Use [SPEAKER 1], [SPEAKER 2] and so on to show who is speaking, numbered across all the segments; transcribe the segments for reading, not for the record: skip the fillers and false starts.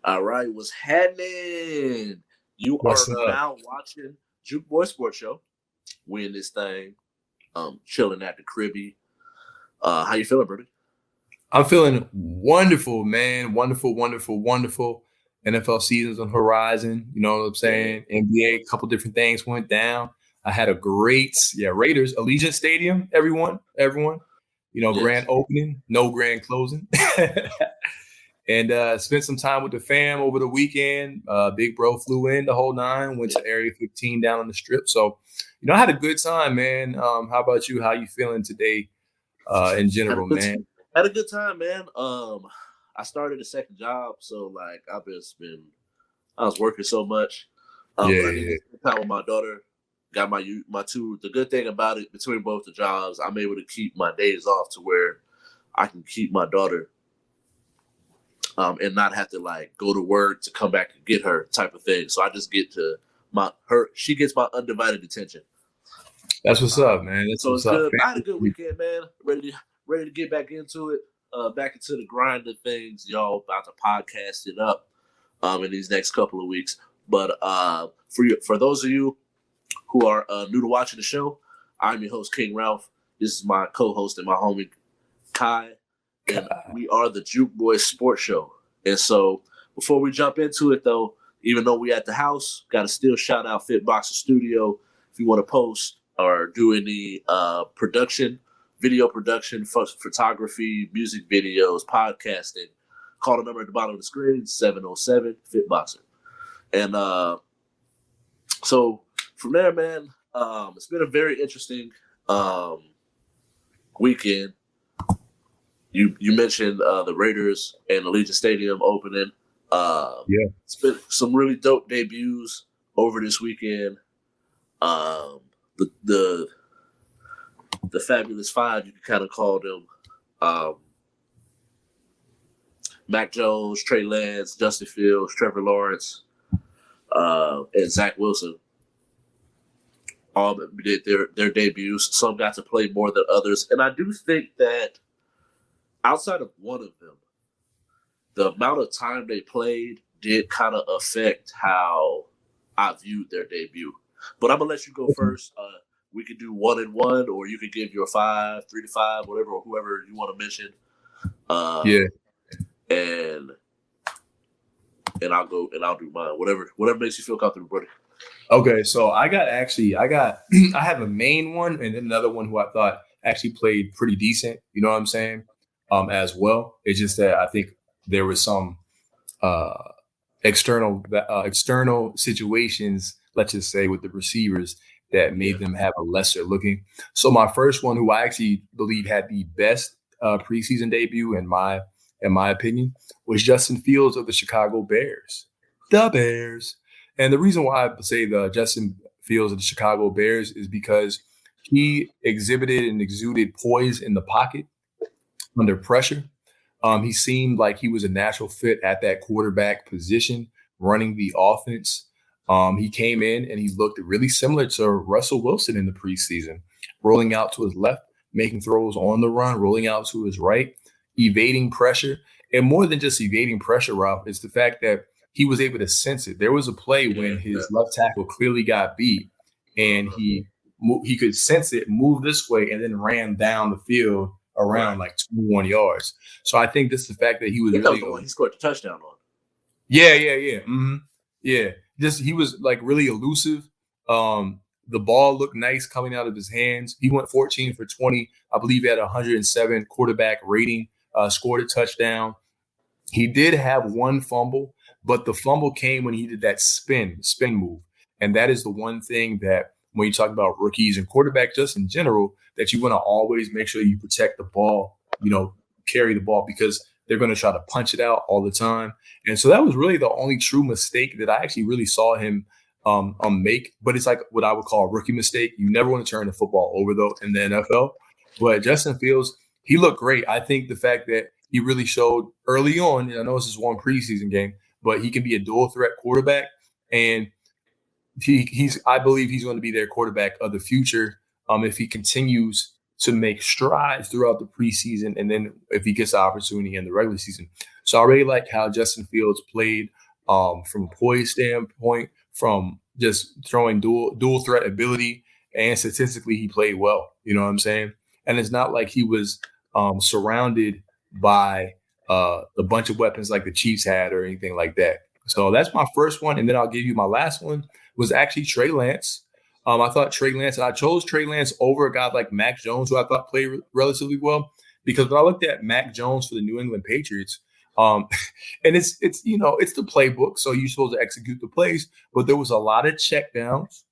[SPEAKER 1] All right, what's happening? You
[SPEAKER 2] What's
[SPEAKER 1] are
[SPEAKER 2] up?
[SPEAKER 1] now watching Juke Boy Sports Show. We in this thing, chilling at the cribby. How you feeling, Brody?
[SPEAKER 2] I'm feeling wonderful, man. Wonderful. NFL season's on the horizon. You know what I'm saying? NBA, a couple different things went down. I had a great, Raiders, Allegiant Stadium, everyone. Grand
[SPEAKER 1] Yes.
[SPEAKER 2] opening, no grand closing. And spent some time with the fam over the weekend. Big bro flew in the whole nine, went to Area 15 down on the strip. So, I had a good time, man. How about you? How you feeling today in general, man?
[SPEAKER 1] Had a good time, man. I started a second job, so like I was working so much. But I did spend time with my daughter. Got my two. The good thing about it, between both the jobs, I'm able to keep my days off to where I can keep my daughter. And not have to like go to work to come back and get her type of thing. So I just get to she gets my undivided attention.
[SPEAKER 2] That's what's up, man.
[SPEAKER 1] So it's good. I had a good weekend, man. Ready to get back into it. Back into the grind of things. Y'all about to podcast it up in these next couple of weeks. But for those of you who are new to watching the show, I'm your host, King Ralph. This is my co-host and my homie, Kai. And we are the Juke Boy Sports Show. And so before we jump into it, though, even though we at the house, got to still shout out Fitboxer Studio. If you want to post or do any video production, photography, music videos, podcasting, call the number at the bottom of the screen, 707 Fitboxer. And so from there, man, it's been a very interesting weekend. You mentioned the Raiders and Allegiant Stadium opening. It's been some really dope debuts over this weekend. The Fabulous Five, you can kind of call them. Mac Jones, Trey Lance, Justin Fields, Trevor Lawrence, and Zach Wilson all did their debuts. Some got to play more than others. And I do think that outside of one of them, the amount of time they played did kind of affect how I viewed their debut. But I'm going to let you go first. We could do 1 and 1, or you could give your 5, 3 to 5, whatever, or whoever you want to mention. And I'll go and I'll do mine. Whatever makes you feel comfortable, buddy.
[SPEAKER 2] Okay, so I have a main one and then another one who I thought actually played pretty decent. You know what I'm saying? As well. It's just that I think there was some external situations, let's just say, with the receivers that made them have a lesser looking. So my first one, who I actually believe had the best preseason debut in my opinion, was Justin Fields of the Chicago Bears. The Bears. And the reason why I say the Justin Fields of the Chicago Bears is because he exhibited and exuded poise in the pocket under pressure. He seemed like he was a natural fit at that quarterback position, running the offense. He came in and he looked really similar to Russell Wilson in the preseason, rolling out to his left, making throws on the run, rolling out to his right, evading pressure. And more than just evading pressure, Ralph, it's the fact that he was able to sense it. There was a play when his left tackle clearly got beat, and he could sense it, move this way, and then ran down the field around like 21 yards. So I think this is the fact that he was really
[SPEAKER 1] the one he scored the touchdown on.
[SPEAKER 2] Yeah. Mm-hmm. Yeah. He was like really elusive. The ball looked nice coming out of his hands. He went 14 for 20. I believe he had 107 quarterback rating, scored a touchdown. He did have one fumble, but the fumble came when he did that spin move. And that is the one thing that when you talk about rookies and quarterback just in general, that you want to always make sure you protect the ball, carry the ball, because they're going to try to punch it out all the time. And so that was really the only true mistake that I actually really saw him make. But it's like what I would call a rookie mistake. You never want to turn the football over, though, in the NFL. But Justin Fields, he looked great. I think the fact that he really showed early on, and I know this is one preseason game, but he can be a dual threat quarterback. And I believe he's going to be their quarterback of the future if he continues to make strides throughout the preseason, and then if he gets the opportunity in the regular season. So I really like how Justin Fields played from a poise standpoint, from just throwing dual threat ability, and statistically he played well. You know what I'm saying? And it's not like he was surrounded by a bunch of weapons like the Chiefs had or anything like that. So that's my first one, and then I'll give you my last one was actually Trey Lance. I thought Trey Lance, and I chose Trey Lance over a guy like Mac Jones, who I thought played relatively well, because when I looked at Mac Jones for the New England Patriots, and it's the playbook, so you're supposed to execute the plays, but there was a lot of checkdowns.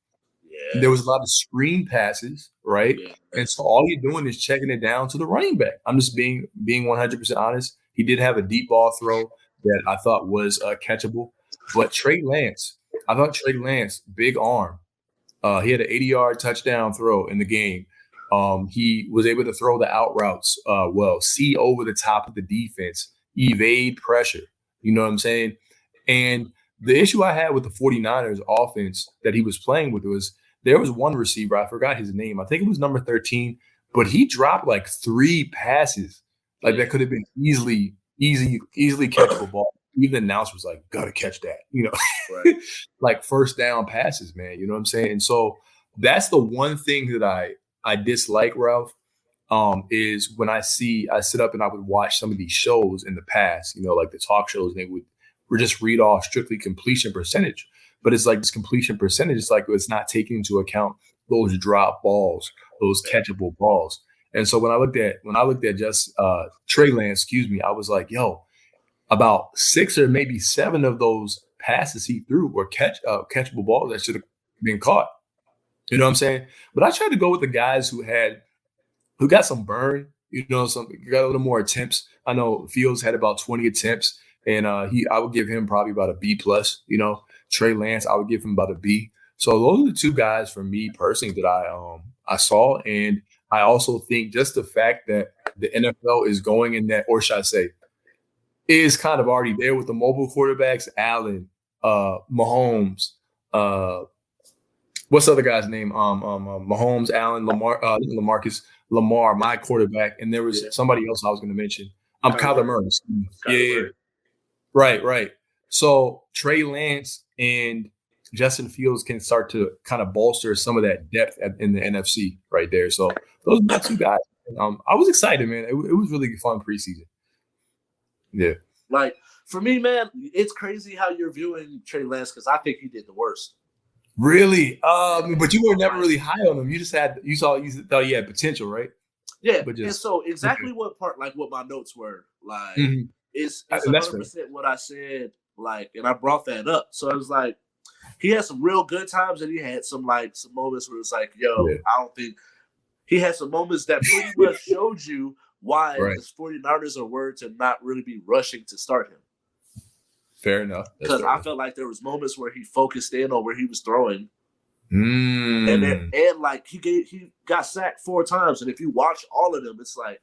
[SPEAKER 1] Yeah.
[SPEAKER 2] There was a lot of screen passes, right? Yeah. And so all you're doing is checking it down to the running back. I'm just being 100% honest. He did have a deep ball throw that I thought was catchable, but Trey Lance, big arm. He had an 80-yard touchdown throw in the game. He was able to throw the out routes well, see over the top of the defense, evade pressure. You know what I'm saying? And the issue I had with the 49ers offense that he was playing with was there was one receiver, I forgot his name. I think it was number 13, but he dropped like 3 passes. Like that could have been easily catchable ball. Even the announcer was like, gotta catch that, right. Like first down passes, man. You know what I'm saying? And so that's the one thing that I dislike, Ralph, is when I sit up and I would watch some of these shows in the past, like the talk shows, and they would just read off strictly completion percentage. But it's like this completion percentage, it's like it's not taking into account those drop balls, those catchable balls. And so when I looked at just Trey Lance, I was like, yo, about 6 or maybe 7 of those passes he threw were catchable balls that should have been caught. You know what I'm saying? But I tried to go with the guys who got some burn, got a little more attempts. I know Fields had about 20 attempts, and I would give him probably about a B+. Trey Lance, I would give him about a B. So those are the 2 guys for me personally that I saw, and I also think just the fact that the NFL is going in that, or should I say, is kind of already there with the mobile quarterbacks, Allen, Mahomes, what's the other guy's name? Mahomes, Allen, Lamar, my quarterback, and there was somebody else I was going to mention. Kyler Murray. Yeah. Right. So Trey Lance and Justin Fields can start to kind of bolster some of that depth in the NFC right there. So those are my 2 guys. I was excited, man. It was really fun preseason. Yeah.
[SPEAKER 1] Like, for me, man, it's crazy how you're viewing Trey Lance because I think he did the worst.
[SPEAKER 2] Really? But you were never really high on him. You thought he had potential, right?
[SPEAKER 1] Yeah. And so exactly what my notes were, like, it's 100% what I said, like, and I brought that up. So it was like, he had some real good times and he had some moments where it's like, yo, I don't think he had some moments that pretty much showed you why the 49ers were to not really be rushing to start him.
[SPEAKER 2] Fair enough.
[SPEAKER 1] Because I felt like there was moments where he focused in on where he was throwing. And he got sacked 4 times. And if you watch all of them, it's like,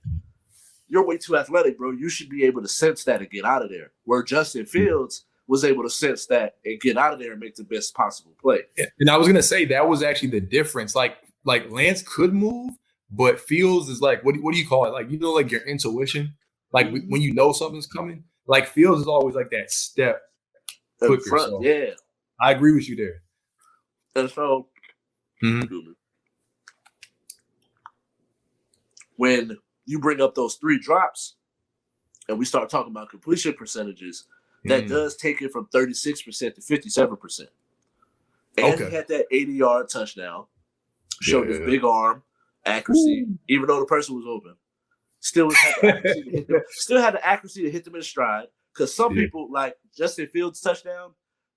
[SPEAKER 1] you're way too athletic, bro. You should be able to sense that and get out of there. Where Justin Fields was able to sense that and get out of there and make the best possible play.
[SPEAKER 2] And I was going to say that was actually the difference. Like Lance could move, but Fields is like, what do you call it? Like, like your intuition, like when you know something's coming, like Fields is always like that step quicker.
[SPEAKER 1] Front,
[SPEAKER 2] so
[SPEAKER 1] yeah.
[SPEAKER 2] I agree with you there.
[SPEAKER 1] And so when you bring up those 3 drops and we start talking about completion percentages, that does take it from 36% to 57%. And he had that 80-yard touchdown, showed his big arm, accuracy, even though the person was open. Still had the accuracy to hit them in stride. Because some people, like Justin Fields' touchdown,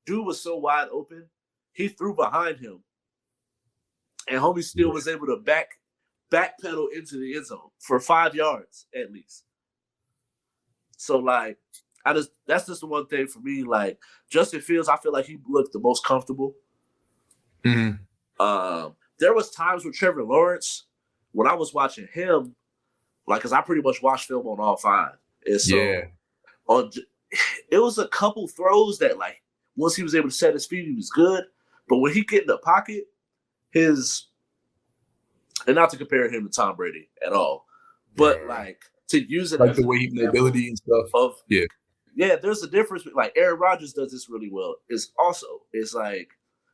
[SPEAKER 1] dude was so wide open, he threw behind him. And homie still was able to backpedal into the end zone for 5 yards at least. So, like, that's just the one thing for me. Like, Justin Fields, I feel like he looked the most comfortable. There was times with Trevor Lawrence when I was watching him, like, because I pretty much watched film on all 5. And so it was a couple throws that, like, once he was able to set his feet, he was good. But when he get in the pocket, and not to compare him to Tom Brady at all, but like to use it
[SPEAKER 2] like
[SPEAKER 1] as
[SPEAKER 2] the way he mobility and stuff.
[SPEAKER 1] there's a difference. Like Aaron Rodgers does this really well. It's like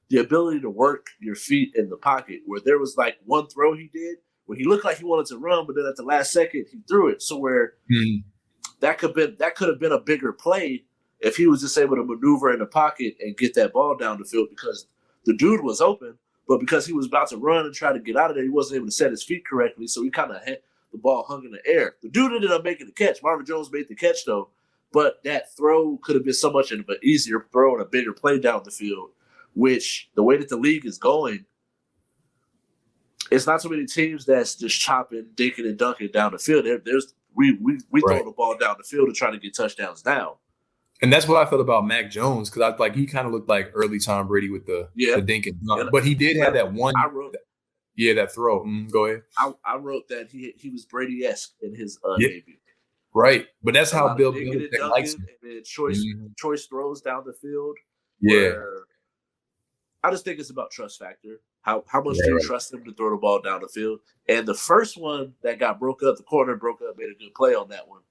[SPEAKER 1] the ability to work your feet in the pocket. Where there was like one throw he did where he looked like he wanted to run, but then at the last second he threw it. So where that could have been a bigger play if he was just able to maneuver in the pocket and get that ball down the field, because the dude was open, but because he was about to run and try to get out of there, he wasn't able to set his feet correctly. So he kind of had the ball hung in the air. The dude ended up making the catch. Marvin Jones made the catch though, but that throw could have been so much of an easier throw and a bigger play down the field, which the way that the league is going, it's not so many teams that's just chopping, dinking, and dunking down the field. We throw the ball down the field to try to get touchdowns now.
[SPEAKER 2] And that's what I felt about Mac Jones, because he kind of looked like early Tom Brady with the dink and dunk. But he did have that one. That throw. Go ahead.
[SPEAKER 1] I wrote that he was Brady-esque in his debut.
[SPEAKER 2] Right, but that's how Bill Belichick likes him.
[SPEAKER 1] And then choice throws down the field.
[SPEAKER 2] Yeah.
[SPEAKER 1] I just think it's about trust factor. How much do you trust him to throw the ball down the field? And the first one that got broke up, the corner broke up, made a good play on that one.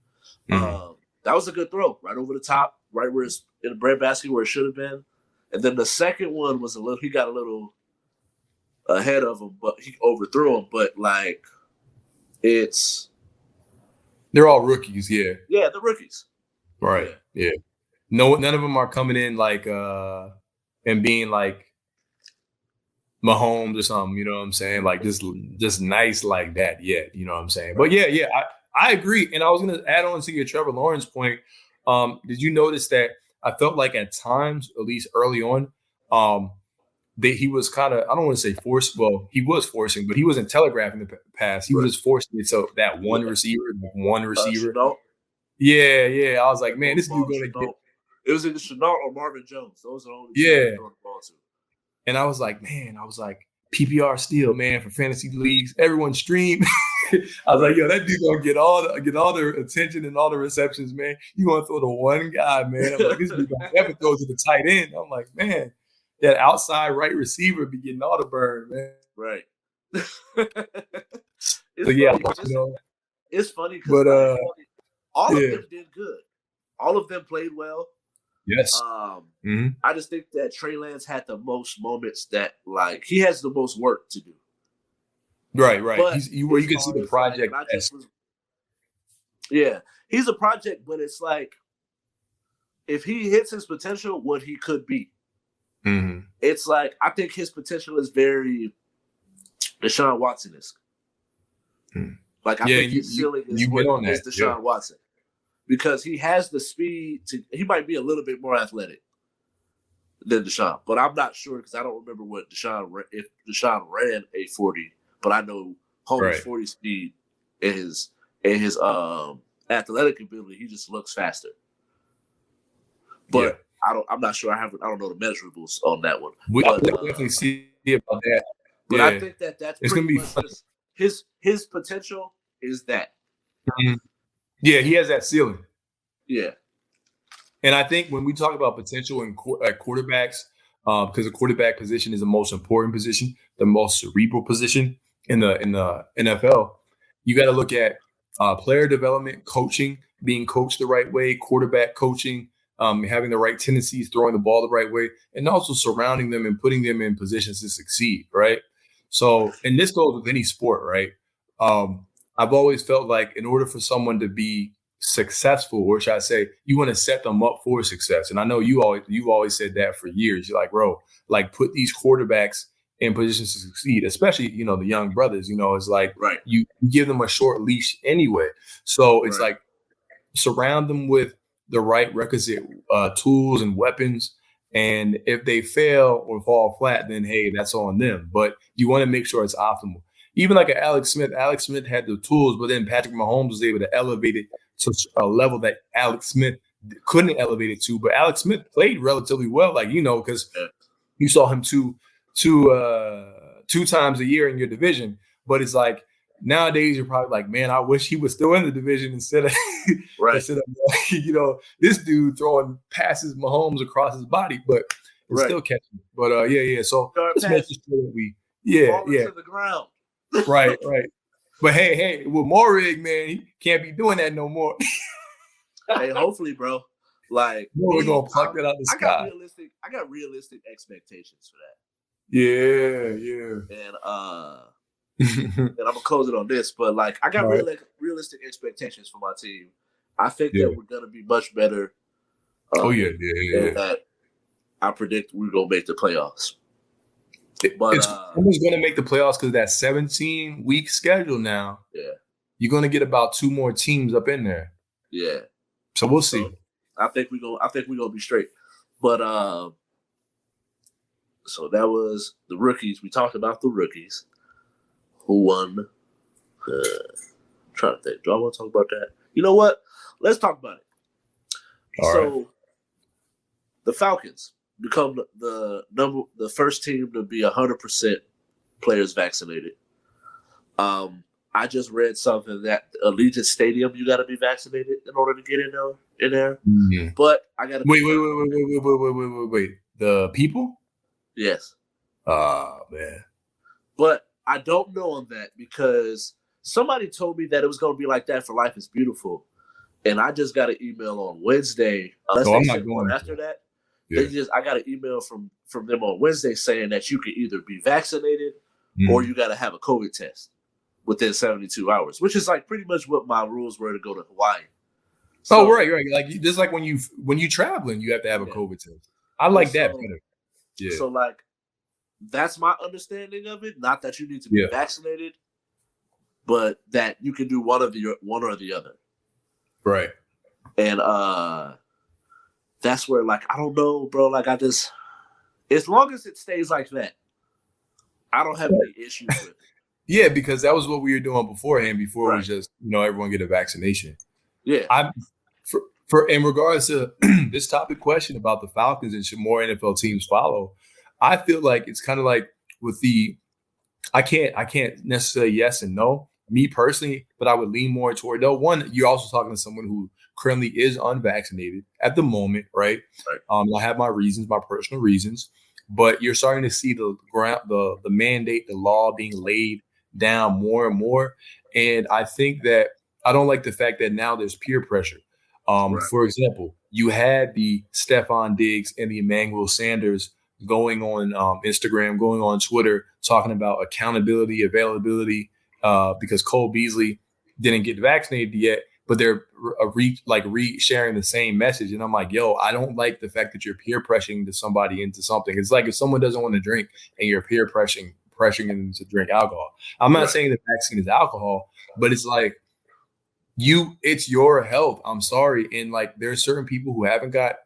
[SPEAKER 1] That was a good throw, right over the top, right where it's in the breadbasket where it should have been. And then the second one was he got a little ahead of him, but he overthrew him. But
[SPEAKER 2] they're all rookies, yeah.
[SPEAKER 1] Yeah, the rookies.
[SPEAKER 2] Right. Yeah. No, none of them are coming in and being like Mahomes or something, you know what I'm saying? Like just nice like that yet, you know what I'm saying? But yeah, I agree. And I was gonna add on to your Trevor Lawrence point. Did you notice that I felt like at times, at least early on, that he was kind of, I don't want to say forced. Well, he was forcing, but he wasn't telegraphing the pass. He was just forcing it. So that one receiver. Yeah. I was like, man, this dude going to get.
[SPEAKER 1] It was either Chenault or Marvin Jones. Those are the only
[SPEAKER 2] two throwing the ball to. And I was like, PPR steal, man, for fantasy leagues. Everyone stream. I was like, yo, that dude gonna get all the attention and all the receptions, man. You gonna throw to one guy, man. I'm like, this dude gonna never throw to the tight end. I'm like, man, that outside right receiver be getting all the burn, man.
[SPEAKER 1] Right. It's funny because all of them did good. All of them played well.
[SPEAKER 2] Yes.
[SPEAKER 1] I just think that Trey Lance had the most moments that he has the most work to do.
[SPEAKER 2] Right. You can see the project.
[SPEAKER 1] He's a project, but it's like if he hits his potential, what he could be. It's like I think his potential is very Deshaun Watson-esque. Like I think his ceiling is Deshaun Watson. Because he has the speed he might be a little bit more athletic than Deshaun, but I'm not sure because I don't remember if Deshaun ran a 40, but I know Holmes' 40 speed and his athletic ability, he just looks faster. But I'm not sure. I don't know the measurables on that one.
[SPEAKER 2] I'll definitely see about that.
[SPEAKER 1] But I think that's it's pretty much his potential is that.
[SPEAKER 2] Yeah, he has that ceiling.
[SPEAKER 1] Yeah.
[SPEAKER 2] And I think when we talk about potential at quarterbacks, because the quarterback position is the most important position, the most cerebral position in the NFL, you got to look at player development, coaching, being coached the right way, quarterback coaching, having the right tendencies, throwing the ball the right way, and also surrounding them and putting them in positions to succeed, right? So, and this goes with any sport, right? I've always felt like in order for someone to be successful, or should I say, you want to set them up for success. And I know you've always said that for years. You're like, bro, put these quarterbacks in positions to succeed, especially, the young brothers, it's like you give them a short leash anyway. So it's like surround them with the right requisite tools and weapons. And if they fail or fall flat, then, hey, that's on them. But you want to make sure it's optimal. Even like Alex Smith had the tools, but then Patrick Mahomes was able to elevate it to a level that Alex Smith couldn't elevate it to. But Alex Smith played relatively well, because you saw him two times a year in your division. But it's like nowadays you're probably like, man, I wish he was still in the division instead of this dude throwing passes Mahomes across his body, but still catching. But So just making sure that we
[SPEAKER 1] to the ground.
[SPEAKER 2] Right. But hey, with Morig, man, he can't be doing that no more.
[SPEAKER 1] Hey, hopefully, bro. Like,
[SPEAKER 2] we're gonna pluck that out the sky.
[SPEAKER 1] I got realistic expectations for that.
[SPEAKER 2] Yeah.
[SPEAKER 1] And and I'm gonna close it on this, but like, I got realistic expectations for my team. I think that we're gonna be much better. And that I predict we're gonna make the playoffs. But
[SPEAKER 2] who's gonna make the playoffs because that 17-week schedule now.
[SPEAKER 1] Yeah,
[SPEAKER 2] you're gonna get about 2 more teams up in there.
[SPEAKER 1] Yeah,
[SPEAKER 2] so we'll see.
[SPEAKER 1] I think we're gonna be straight. But so that was the rookies. We talked about the rookies who won. I'm trying to think. Do I want to talk about that? You know what? Let's talk about it. All right. The Falcons become the first team to be 100% players vaccinated. I just read something that Allegiant Stadium, you got to be vaccinated in order to get in there. Mm-hmm. But I got to
[SPEAKER 2] wait. The people?
[SPEAKER 1] Yes.
[SPEAKER 2] Oh man.
[SPEAKER 1] But I don't know on that because somebody told me that it was going to be like that for Life is Beautiful, and I just got an email on Wednesday.
[SPEAKER 2] I'm not going
[SPEAKER 1] after that. Yeah. I got an email from them on Wednesday saying that you can either be vaccinated or you got to have a COVID test within 72 hours, which is like pretty much what my rules were to go to Hawaii.
[SPEAKER 2] So, right. Like just like when you traveling, you have to have a COVID test. I like that better. Yeah.
[SPEAKER 1] So like that's my understanding of it. Not that you need to be vaccinated, but that you can do one or the other.
[SPEAKER 2] Right.
[SPEAKER 1] And that's where, like, I don't know, bro. Like, as long as it stays like that, I don't have any issues with it.
[SPEAKER 2] Yeah, because that was what we were doing beforehand. Before it was just, everyone get a vaccination.
[SPEAKER 1] Yeah.
[SPEAKER 2] For in regards to this topic question about the Falcons and should more NFL teams follow, I feel like it's kind of like with I can't necessarily yes and no, me personally, but I would lean more toward no. One, you're also talking to someone who currently is unvaccinated at the moment, right? I have my personal reasons, but you're starting to see the mandate, the law being laid down more and more. And I think that I don't like the fact that now there's peer pressure. For example, you had the Stephon Diggs and the Emmanuel Sanders going on Instagram, going on Twitter, talking about accountability, availability, because Cole Beasley didn't get vaccinated yet, but they're sharing the same message. And I'm like, yo, I don't like the fact that you're peer pressuring to somebody into something. It's like if someone doesn't want to drink and you're peer pressuring them to drink alcohol. I'm not saying the vaccine is alcohol, but it's like it's your health. I'm sorry. And like there's certain people who haven't got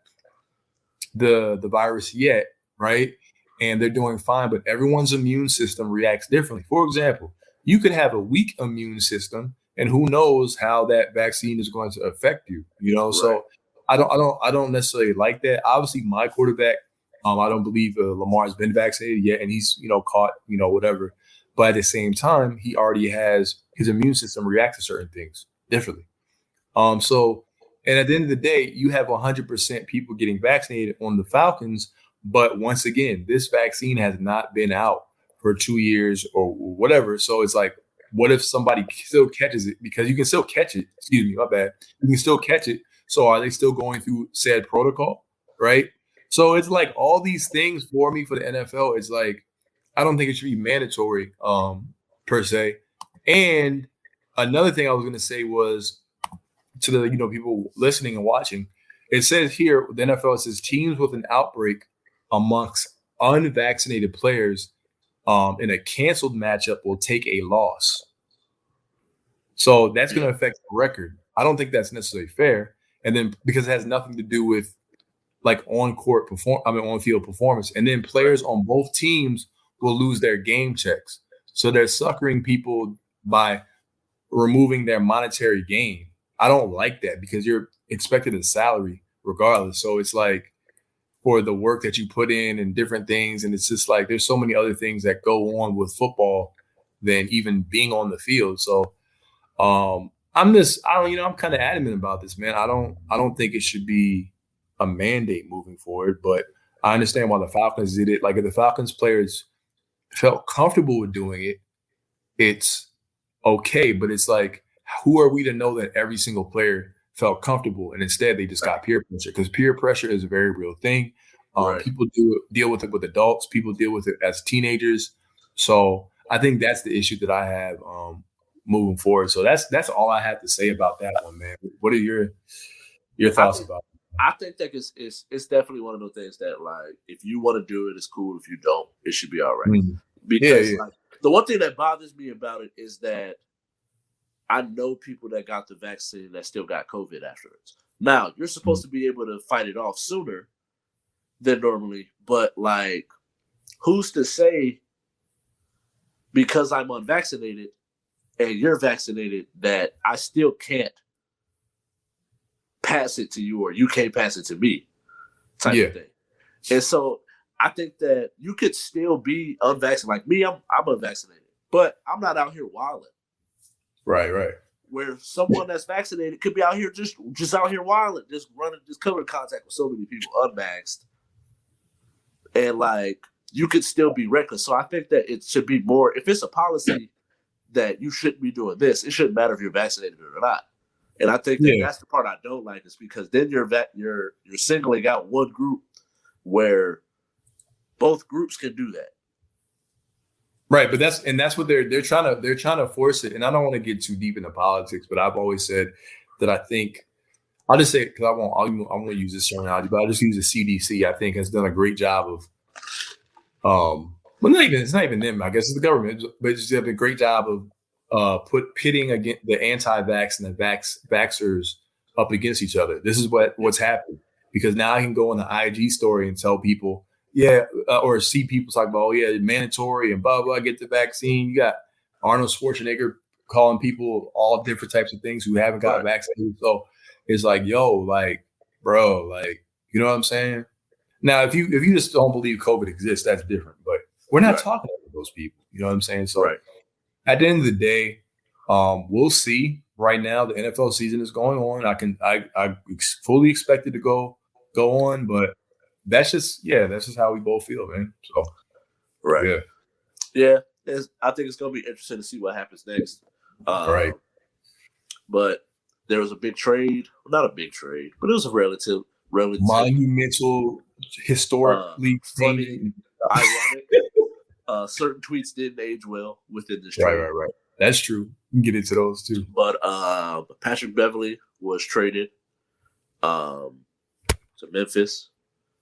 [SPEAKER 2] the virus yet, right? And they're doing fine, but everyone's immune system reacts differently. For example, you could have a weak immune system, and who knows how that vaccine is going to affect you, So I don't necessarily like that. Obviously, my quarterback, I don't believe Lamar's been vaccinated yet, and he's caught whatever. But at the same time, he already has his immune system react to certain things differently. And at the end of the day, you have 100% people getting vaccinated on the Falcons. But once again, this vaccine has not been out for 2 years or whatever. So it's like, what if somebody still catches it? Because you can still catch it. Excuse me, my bad. You can still catch it. So are they still going through said protocol? Right. So it's like all these things for me for the NFL. It's like, I don't think it should be mandatory per se. And another thing I was going to say was to the people listening and watching, it says here, the NFL says teams with an outbreak amongst unvaccinated players in a canceled matchup will take a loss. So that's going to affect the record. I don't think that's necessarily fair. And then because it has nothing to do with like on field performance. And then players on both teams will lose their game checks. So they're suckering people by removing their monetary gain. I don't like that because you're expected a salary regardless. So it's like for the work that you put in and different things. And it's just like there's so many other things that go on with football than even being on the field. So I'm kind of adamant about this, man. I don't think it should be a mandate moving forward, but I understand why the Falcons did it. Like if the Falcons players felt comfortable with doing it, it's okay. But it's like, who are we to know that every single player felt comfortable, and instead they just got peer pressure, because peer pressure is a very real thing.
[SPEAKER 1] Right.
[SPEAKER 2] People deal with it with adults. People deal with it as teenagers. So I think that's the issue that I have moving forward. So that's all I have to say about that one, man. What are your thoughts about it?
[SPEAKER 1] I think that it's definitely one of those things that, like, if you want to do it, it's cool. If you don't, it should be all right.
[SPEAKER 2] Mm-hmm.
[SPEAKER 1] Because like, the one thing that bothers me about it is that I know people that got the vaccine that still got COVID afterwards. Now, you're supposed to be able to fight it off sooner than normally, but like, who's to say because I'm unvaccinated and you're vaccinated that I still can't pass it to you, or you can't pass it to me, type of thing. And so I think that you could still be unvaccinated. Like me, I'm unvaccinated, but I'm not out here wilding.
[SPEAKER 2] Right.
[SPEAKER 1] Where someone that's vaccinated could be out here just out here wilding, just coming in contact with so many people unvaxxed, and like you could still be reckless. So I think that it should be more. If it's a policy that you shouldn't be doing this, it shouldn't matter if you're vaccinated or not. And I think that that's the part I don't like, is because then you're singling out one group where both groups can do that.
[SPEAKER 2] Right, but that's what they're trying to force it. And I don't want to get too deep into politics, but I've always said that I think, I'll just say it because I won't use this terminology, but I'll just use the CDC. I think has done a great job of it's not even them. I guess it's the government, but it's done a great job of pitting against the anti-vax and the vaxxers up against each other. This is what's happened, because now I can go on the IG story and tell people, or see people talk about, mandatory and blah, blah, get the vaccine. You got Arnold Schwarzenegger calling people all different types of things who haven't got vaccinated. So it's like, bro, you know what I'm saying? Now, if you just don't believe COVID exists, that's different. But we're not talking about those people. You know what I'm saying? So at the end of the day, we'll see. Right now, the NFL season is going on. I fully expect it to go on, but that's just how we both feel, man. So
[SPEAKER 1] I think it's gonna be interesting to see what happens next.
[SPEAKER 2] Right.
[SPEAKER 1] But there was a big trade, not a big trade, but it was a relative
[SPEAKER 2] monumental, historically
[SPEAKER 1] funny, ironic. Certain tweets didn't age well within this trade.
[SPEAKER 2] Right. That's true. We can get into those too.
[SPEAKER 1] But Patrick Beverley was traded to Memphis.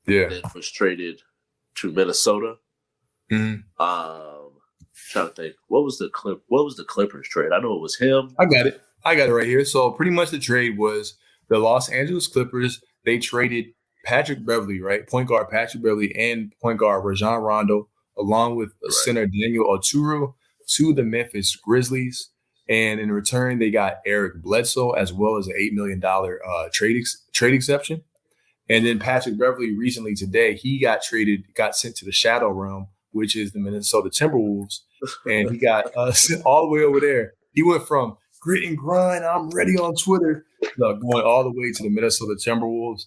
[SPEAKER 2] Yeah.
[SPEAKER 1] Then was traded to Minnesota.
[SPEAKER 2] Mm-hmm.
[SPEAKER 1] Trying to think, what was the Clippers trade? I know it was him.
[SPEAKER 2] I got it right here. So pretty much the trade was the Los Angeles Clippers. They traded Patrick Beverley, right? Point guard Patrick Beverley and point guard Rajon Rondo, along with center Daniel Oturu, to the Memphis Grizzlies. And in return, they got Eric Bledsoe, as well as an $8 million trade exception. And then Patrick Beverley recently today, he got sent to the Shadow Realm, which is the Minnesota Timberwolves. And he got sent all the way over there. He went from grit and grind, I'm ready on Twitter, going all the way to the Minnesota Timberwolves.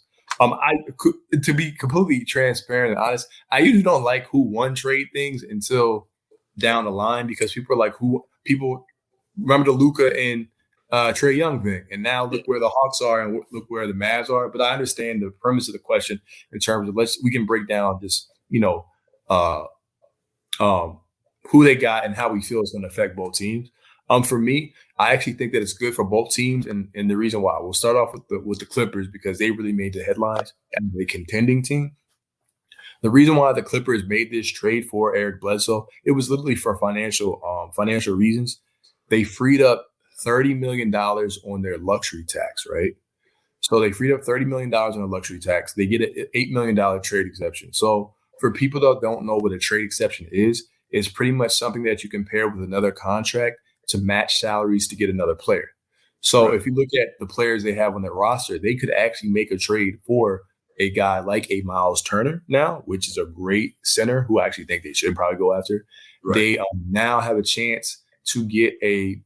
[SPEAKER 2] To be completely transparent and honest, I usually don't like who won trade things until down the line, because people are like, people remember the Luka and Trae Young thing, and now look where the Hawks are and look where the Mavs are. But I understand the premise of the question in terms of we can break down just who they got and how we feel it's going to affect both teams. For me, I actually think that it's good for both teams, and the reason why, we'll start off with the Clippers, because they really made the headlines as a contending team. The reason why the Clippers made this trade for Eric Bledsoe, it was literally for financial reasons. They freed up $30 million on their luxury tax, right? So they freed up $30 million on a luxury tax. They get an $8 million trade exception. So for people that don't know what a trade exception is, it's pretty much something that you can pair with another contract to match salaries to get another player. So if you look at the players they have on their roster, they could actually make a trade for a guy like a Miles Turner now, which is a great center who I actually think they should probably go after. Right. They now have a chance to get a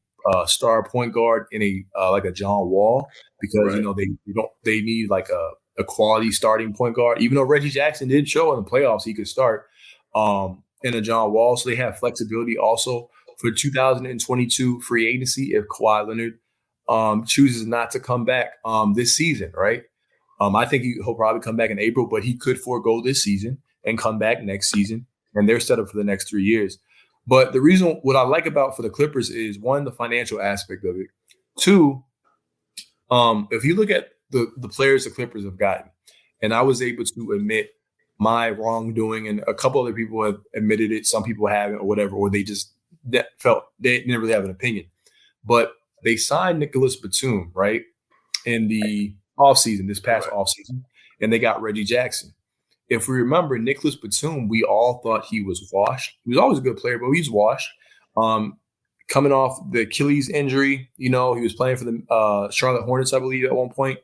[SPEAKER 2] star point guard in a John Wall, because they need like a quality starting point guard. Even though Reggie Jackson did show in the playoffs he could start in a John Wall, so they have flexibility also for 2022 free agency if Kawhi Leonard chooses not to come back this season, right? I think he'll probably come back in April, but he could forego this season and come back next season, and they're set up for the next 3 years. But the reason what I like about for the Clippers is, one, the financial aspect of it. Two, if you look at the players the Clippers have gotten, and I was able to admit my wrongdoing, and a couple other people have admitted it, some people haven't or whatever, or they just felt they didn't really have an opinion. But they signed Nicholas Batum, right, in the offseason, this past offseason, and they got Reggie Jackson. If we remember, Nicholas Batum, we all thought he was washed. He was always a good player, but he's washed. Coming off the Achilles injury, he was playing for the Charlotte Hornets, I believe, at one point,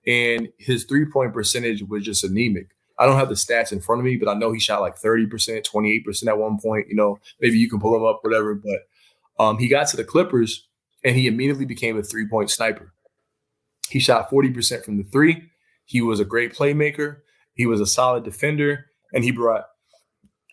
[SPEAKER 2] and his three-point percentage was just anemic. I don't have the stats in front of me, but I know he shot like 30%, 28% at one point. Maybe you can pull him up, whatever. But he got to the Clippers, and he immediately became a three-point sniper. He shot 40% from the three. He was a great playmaker. He was a solid defender, and he brought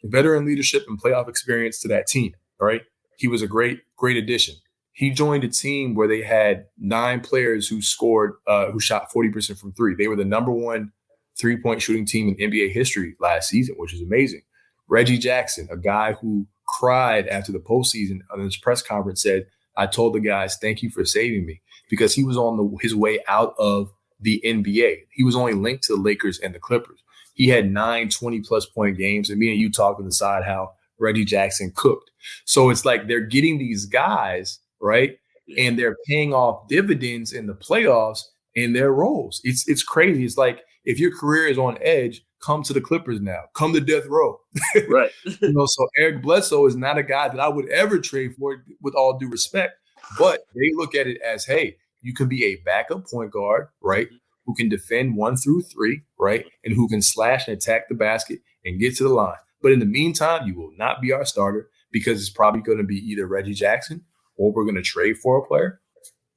[SPEAKER 2] veteran leadership and playoff experience to that team, right? He was a great addition. He joined a team where they had 9 players who shot 40% from three. They were the number one three-point shooting team in NBA history last season, which is amazing. Reggie Jackson, a guy who cried after the postseason on his press conference, said, "I told the guys, thank you for saving me," because he was on his way out of the NBA. He was only linked to the Lakers and the Clippers. He had 9 20-plus point games, and me and you talked on the side how Reggie Jackson cooked. So it's like they're getting these guys, right, and they're paying off dividends in the playoffs in their roles. It's crazy. It's like, if your career is on edge, come to the Clippers now. Come to death row.
[SPEAKER 1] Right.
[SPEAKER 2] So Eric Bledsoe is not a guy that I would ever trade for, with all due respect. But they look at it as, hey, you can be a backup point guard, right, who can defend 1 through 3, right, and who can slash and attack the basket and get to the line. But in the meantime, you will not be our starter, because it's probably going to be either Reggie Jackson, or we're going to trade for a player,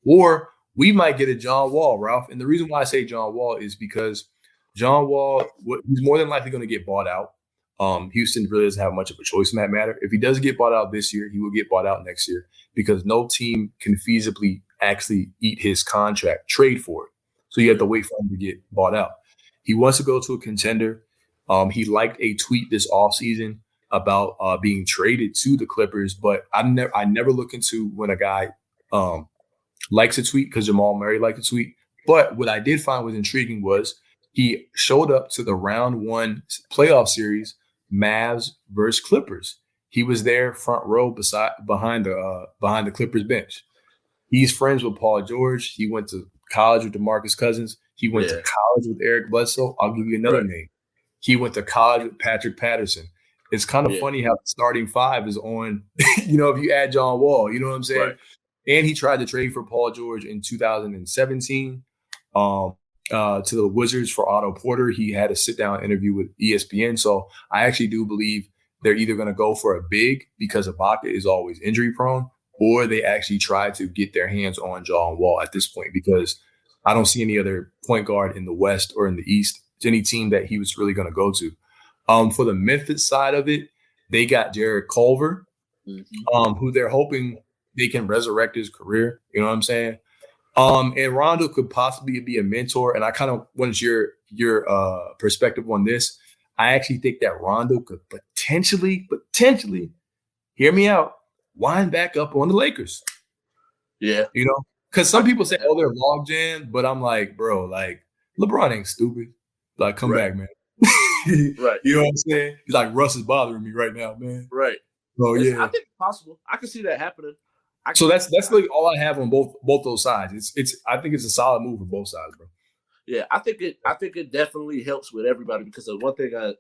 [SPEAKER 2] or we might get a John Wall, Ralph. And the reason why I say John Wall is because John Wall, he's more than likely going to get bought out. Houston really doesn't have much of a choice in that matter. If he doesn't get bought out this year, he will get bought out next year, because no team can feasibly actually eat his contract, trade for it. So you have to wait for him to get bought out. He wants to go to a contender. He liked a tweet this offseason about being traded to the Clippers, but I never look into when a guy likes a tweet, because Jamal Murray liked a tweet. But what I did find was intriguing was he showed up to the round 1 playoff series, Mavs versus Clippers. He was there front row behind the Clippers bench. He's friends with Paul George. He went to college with DeMarcus Cousins. He went to college with Eric Bledsoe. I'll give you another name. He went to college with Patrick Patterson. It's kind of funny how the starting 5 is on, if you add John Wall, you know what I'm saying? Right. And he tried to trade for Paul George in 2017 to the Wizards for Otto Porter. He had a sit-down interview with ESPN. So I actually do believe they're either going to go for a big, because Ibaka is always injury-prone, or they actually try to get their hands on John Wall at this point, because I don't see any other point guard in the West or in the East, any team that he was really going to go to. For the Memphis side of it, they got Jared Culver, who they're hoping they can resurrect his career. You know what I'm saying? And Rondo could possibly be a mentor. And I kind of want your perspective on this. I actually think that Rondo could potentially, hear me out, wind back up on the Lakers.
[SPEAKER 1] Yeah.
[SPEAKER 2] Because some people say, they're log jammed, but I'm like, bro, like, LeBron ain't stupid. Like, come back, man.
[SPEAKER 1] Right.
[SPEAKER 2] You know what I'm saying? He's like, Russ is bothering me right now, man.
[SPEAKER 1] Right.
[SPEAKER 2] So yeah,
[SPEAKER 1] I think it's possible. I can see that happening.
[SPEAKER 2] So that's really all I have on both those sides. I think it's a solid move for both sides, bro.
[SPEAKER 1] Yeah, I think it definitely helps with everybody, because the one thing I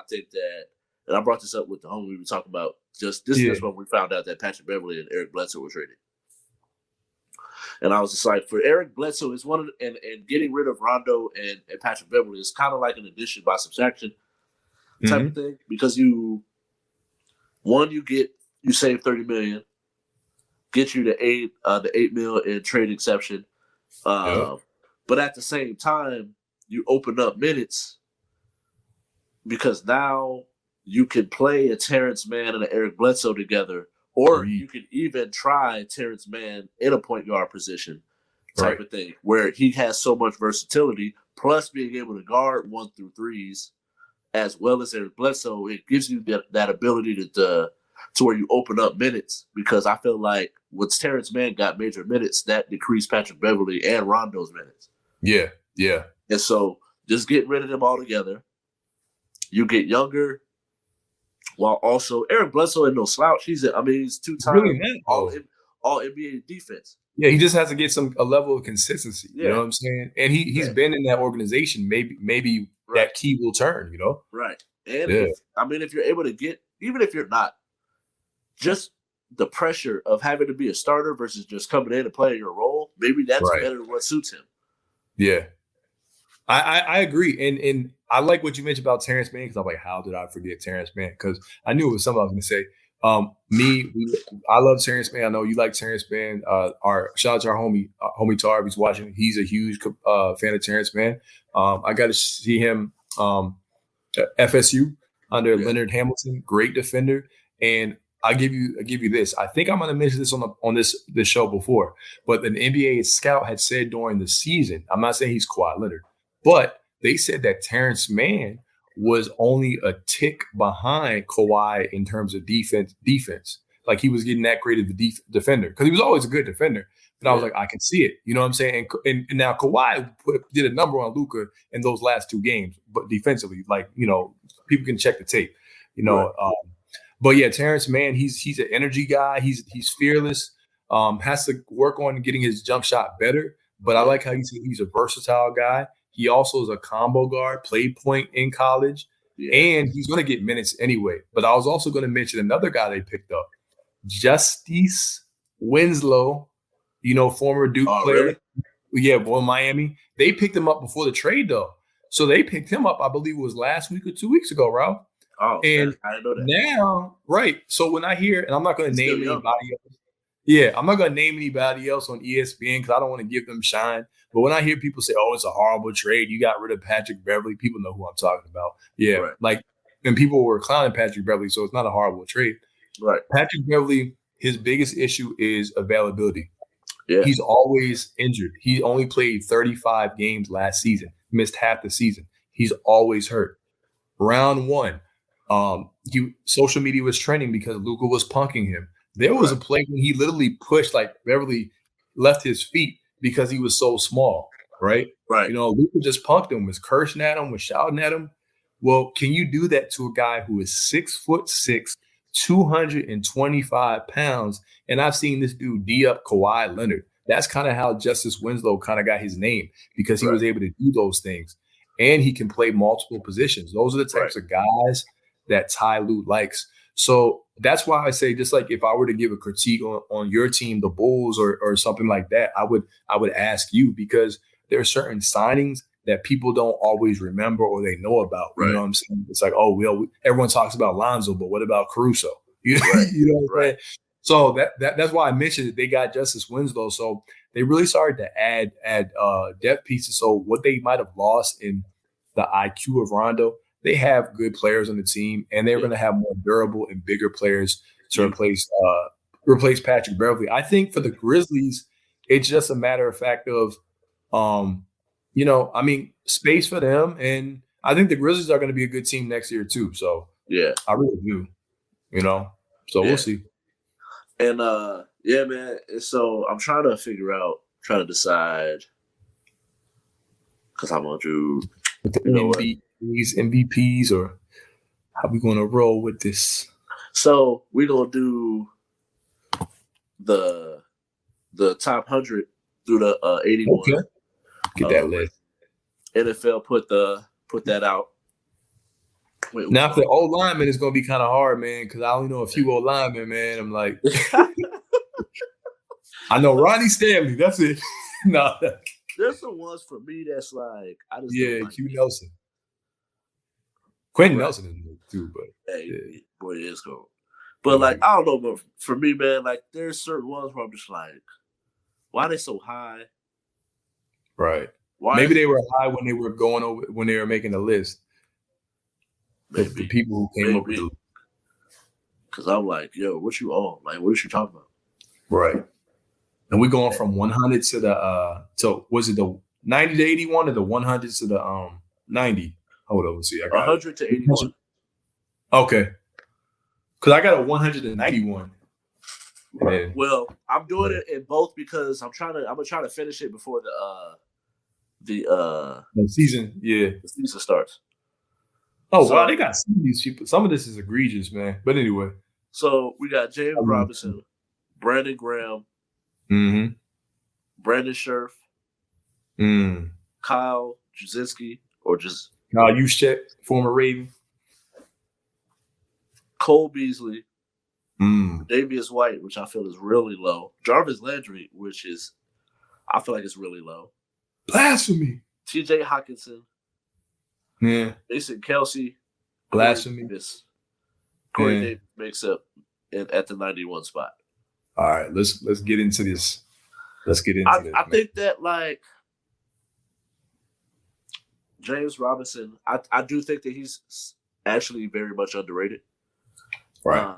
[SPEAKER 1] think that, and I brought this up with the homie we were talking about just this when we found out that Patrick Beverley and Eric Bledsoe were traded. And I was just like, for Eric Bledsoe, it's one of and getting rid of Rondo and Patrick Beverley is kind of like an addition by subtraction type of thing, because you save $30 million, get you the $8 million in trade exception, but at the same time you open up minutes, because now you can play a Terrence Mann and an Eric Bledsoe together. Or you could even try Terrence Mann in a point guard position type of thing, where he has so much versatility, plus being able to guard 1 through 3s, as well as Eric Bledsoe. It gives you that ability to where you open up minutes, because I feel like once Terrence Mann got major minutes, that decreased Patrick Beverley and Rondo's minutes.
[SPEAKER 2] Yeah, yeah.
[SPEAKER 1] And so just getting rid of them all together, you get younger, while also Eric Bledsoe ain't no slouch. He's 2-time
[SPEAKER 2] really
[SPEAKER 1] all NBA defense.
[SPEAKER 2] Yeah, he just has to get a level of consistency.
[SPEAKER 1] Yeah.
[SPEAKER 2] You know what I'm saying? And he's been in that organization. Maybe that key will turn. You know?
[SPEAKER 1] Right. And if you're able to get, even if you're not, just the pressure of having to be a starter versus just coming in and playing your role, maybe that's better than what suits him. Yeah.
[SPEAKER 2] I agree. And I like what you mentioned about Terrence Mann, because I'm like, how did I forget Terrence Mann? Because I knew it was something I was going to say. I love Terrence Mann. I know you like Terrence Mann. Shout out to our homie Tarv. He's watching. He's a huge fan of Terrence Mann. I got to see him at FSU under Leonard Hamilton. Great defender. And I'll give you this. I think I'm going to mention this on this show before, but an NBA scout had said during the season, I'm not saying he's Kawhi Leonard, but they said that Terrence Mann was only a tick behind Kawhi in terms of defense. Like he was getting that great of a defender, because he was always a good defender. But I was like, I can see it. You know what I'm saying? And now Kawhi did a number on Luka in those last 2 games, but defensively, like, you know, people can check the tape, you know. But yeah, Terrence Mann, he's an energy guy. He's fearless. Has to work on getting his jump shot better. But I like how he's a versatile guy. He also is a combo guard, played point in college, and he's going to get minutes anyway. But I was also going to mention another guy they picked up, Justice Winslow, you know, former Duke player.
[SPEAKER 1] Really?
[SPEAKER 2] Yeah, boy, Miami. They picked him up before the trade, though. So they picked him up, I believe it was last week or 2 weeks ago, Ralph.
[SPEAKER 1] Oh, and I didn't know that.
[SPEAKER 2] Now, so when I hear, and I'm not going to name anybody else. Yeah, I'm not going to name anybody else on ESPN because I don't want to give them shine. But when I hear people say, oh, it's a horrible trade, you got rid of Patrick Beverley, people know who I'm talking about. Yeah, and people were clowning Patrick Beverley, so it's not a horrible trade.
[SPEAKER 1] Right.
[SPEAKER 2] Patrick Beverley, his biggest issue is availability.
[SPEAKER 1] Yeah.
[SPEAKER 2] He's always injured. He only played 35 games last season, missed half the season. He's always hurt. Round 1. Social media was trending because Luka was punking him. There was a play when he literally pushed, like Beverly left his feet because he was so small, right?
[SPEAKER 1] Right.
[SPEAKER 2] You know, Luka just punked him, was cursing at him, was shouting at him. Well, can you do that to a guy who is 6'6", 225 pounds? And I've seen this dude D up Kawhi Leonard. That's kind of how Justice Winslow kind of got his name, because he was able to do those things. And he can play multiple positions. Those are the types of guys that Ty Lue likes. So that's why I say, just like if I were to give a critique on your team, the Bulls or something like that, I would ask you, because there are certain signings that people don't always remember or they know about. You know what I'm saying? It's like, everyone talks about Lonzo, but what about Caruso? You know what I'm saying? So that's why I mentioned that they got Justice Winslow. So they really started to add depth pieces. So what they might have lost in the IQ of Rondo, they have good players on the team, and they're going to have more durable and bigger players to replace Patrick Beverley. I think for the Grizzlies, it's just a matter of fact of, space for them. And I think the Grizzlies are going to be a good team next year too. So I really do, so we'll see.
[SPEAKER 1] And man. So I'm trying to decide, because I'm going to do
[SPEAKER 2] these MVPs, or how we going to roll with this?
[SPEAKER 1] So we're going to do the top 100 through the 81.
[SPEAKER 2] Okay. Get that list.
[SPEAKER 1] NFL put that out.
[SPEAKER 2] Now, for the old lineman, it's going to be kind of hard, man, because I only know a few old linemen, man. I'm like, I know Ronnie Stanley. That's it. No.
[SPEAKER 1] There's some ones for me that's like, I just
[SPEAKER 2] Q Nelson. Quentin Nelson is good too, but
[SPEAKER 1] boy, it is cool. But like, I don't know, but for me, man, like there's certain ones where I'm just like, why are they so high?
[SPEAKER 2] Right. Maybe they were high when they were when they were making the list. The people who came up with it.
[SPEAKER 1] Because I'm like, yo, what you on? Like, what are you talking about?
[SPEAKER 2] Right. And we're going from 100 to was it the 90 to 81 or the 100 to the 90? Hold on, let's see. I got
[SPEAKER 1] 100 to 81.
[SPEAKER 2] Okay. Because I got a 191.
[SPEAKER 1] Well, I'm doing it in both because I'm gonna try to finish it before the
[SPEAKER 2] season. Yeah,
[SPEAKER 1] the season starts.
[SPEAKER 2] Oh, wow, they got some of these people. Some of this is egregious, man. But anyway,
[SPEAKER 1] so we got James Robinson, Brandon Graham, Brandon Scherf, Kyle Juszczyk, or just
[SPEAKER 2] Kyle Juszczyk, former Raven,
[SPEAKER 1] Cole Beasley, Davius White, which I feel is really low, Jarvis Landry, which is I feel like it's really low.
[SPEAKER 2] Blasphemy.
[SPEAKER 1] T.J. Hawkinson, Mason Kelsey,
[SPEAKER 2] blasphemy.
[SPEAKER 1] Corey Davis makes up at the 91 spot.
[SPEAKER 2] All right, let's get into this. Let's get into this.
[SPEAKER 1] I think that like James Robinson, I do think that he's actually very much underrated.
[SPEAKER 2] Right.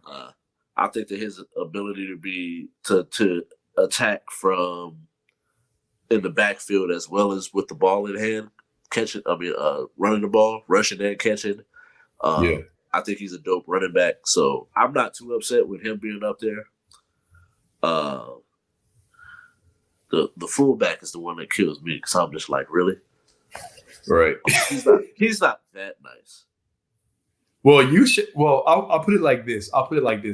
[SPEAKER 1] I think that his ability to attack from in the backfield as well as with the ball in hand, running the ball, rushing and catching. I think he's a dope running back. So I'm not too upset with him being up there. The fullback is the one that kills me because I'm just like, really?
[SPEAKER 2] Right.
[SPEAKER 1] He's not that nice.
[SPEAKER 2] Well, I'll put it like this.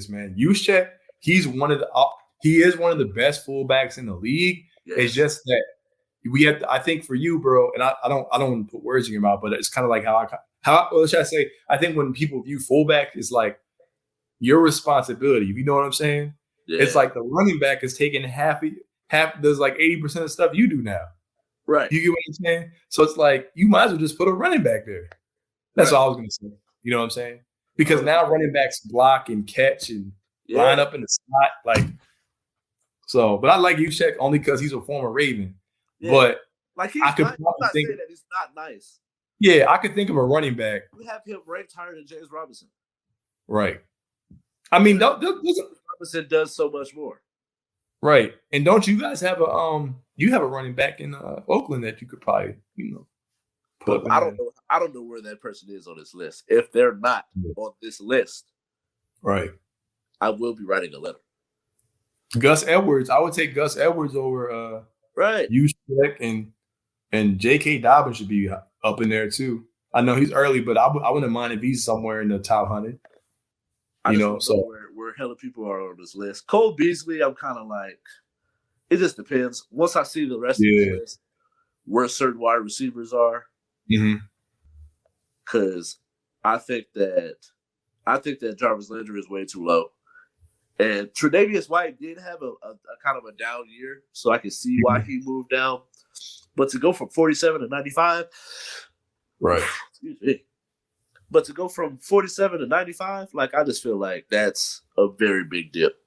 [SPEAKER 2] Man. Juszczyk, he is one of the best fullbacks in the league. Yes. It's just that we have to, I think for you, bro, and I don't want to put words in your mouth, but it's kind of like what should I say? I think when people view fullback, it's like your responsibility. You know what I'm saying? Yeah. It's like the running back is taking half does like 80% of stuff you do now.
[SPEAKER 1] Right.
[SPEAKER 2] You get what I'm saying? So it's like you might as well just put a running back there. That's all I was gonna say. You know what I'm saying? Because now running backs block and catch and line up in the slot. Like so, but I like Juszczyk only because he's a former Raven. Yeah. But
[SPEAKER 1] like I could probably think that he's not nice.
[SPEAKER 2] Yeah, I could think of a running back.
[SPEAKER 1] We have him ranked higher than James Robinson.
[SPEAKER 2] Right. I mean,
[SPEAKER 1] Robinson does so much more.
[SPEAKER 2] Right. And don't you guys have a running back in Oakland that you could probably,
[SPEAKER 1] put I don't know where that person is on this list. If they're not on this list,
[SPEAKER 2] right,
[SPEAKER 1] I will be writing a letter.
[SPEAKER 2] Gus Edwards, I would take Gus Edwards over
[SPEAKER 1] right.
[SPEAKER 2] Juszczyk and J.K. Dobbins should be up in there too. I know he's early, but I wouldn't mind if he's somewhere in the top 100.
[SPEAKER 1] So where hella people are on this list. Cole Beasley, I'm kind of like, it just depends. Once I see the rest of the list, where certain wide receivers are, because I think that Jarvis Landry is way too low, and Tre'Davious White did have a kind of a down year, so I can see why he moved down. But to go from 47 to 95,
[SPEAKER 2] right?
[SPEAKER 1] Excuse me. But to go from 47 to 95, like I just feel like that's a very big dip.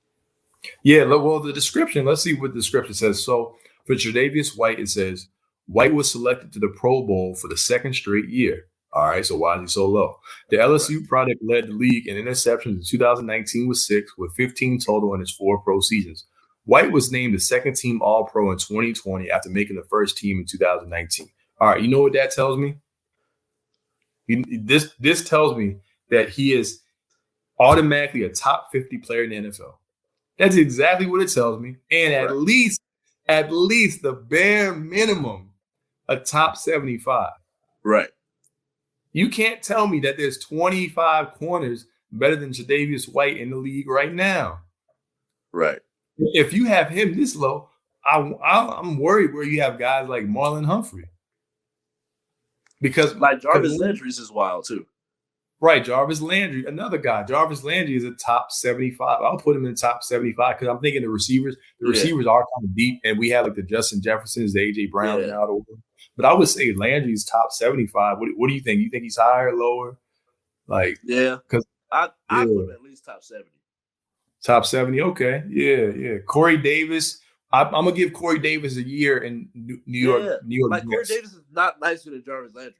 [SPEAKER 2] Yeah, well, the description, let's see what the description says. So for Tre'Davious White, it says, White was selected to the Pro Bowl for the second straight year. All right, so why is he so low? The LSU product led the league in interceptions in 2019 with 6, with 15 total in his 4 pro seasons. White was named the second team All-Pro in 2020 after making the first team in 2019. All right, you know what that tells me? This tells me that he is automatically a top 50 player in the NFL. That's exactly what it tells me. And at least the bare minimum, a top 75.
[SPEAKER 1] Right.
[SPEAKER 2] You can't tell me that there's 25 corners better than Tre'Davious White in the league right now.
[SPEAKER 1] Right.
[SPEAKER 2] If you have him this low, I'm worried where you have guys like Marlon Humphrey. Because
[SPEAKER 1] like Jarvis Landry's is wild too.
[SPEAKER 2] Right, Jarvis Landry, another guy. Jarvis Landry is a top 75. I'll put him in the top 75 because I'm thinking the receivers. The receivers are kind of deep, and we have like the Justin Jeffersons, the A.J. Brown out over. But I would say Landry's top 75. What do you think? You think he's higher, lower? Like, because
[SPEAKER 1] I put him at least top 70.
[SPEAKER 2] Top 70, okay, yeah. Corey Davis. I'm gonna give Corey Davis a year in New York.
[SPEAKER 1] Like Corey Davis is not nicer than Jarvis Landry.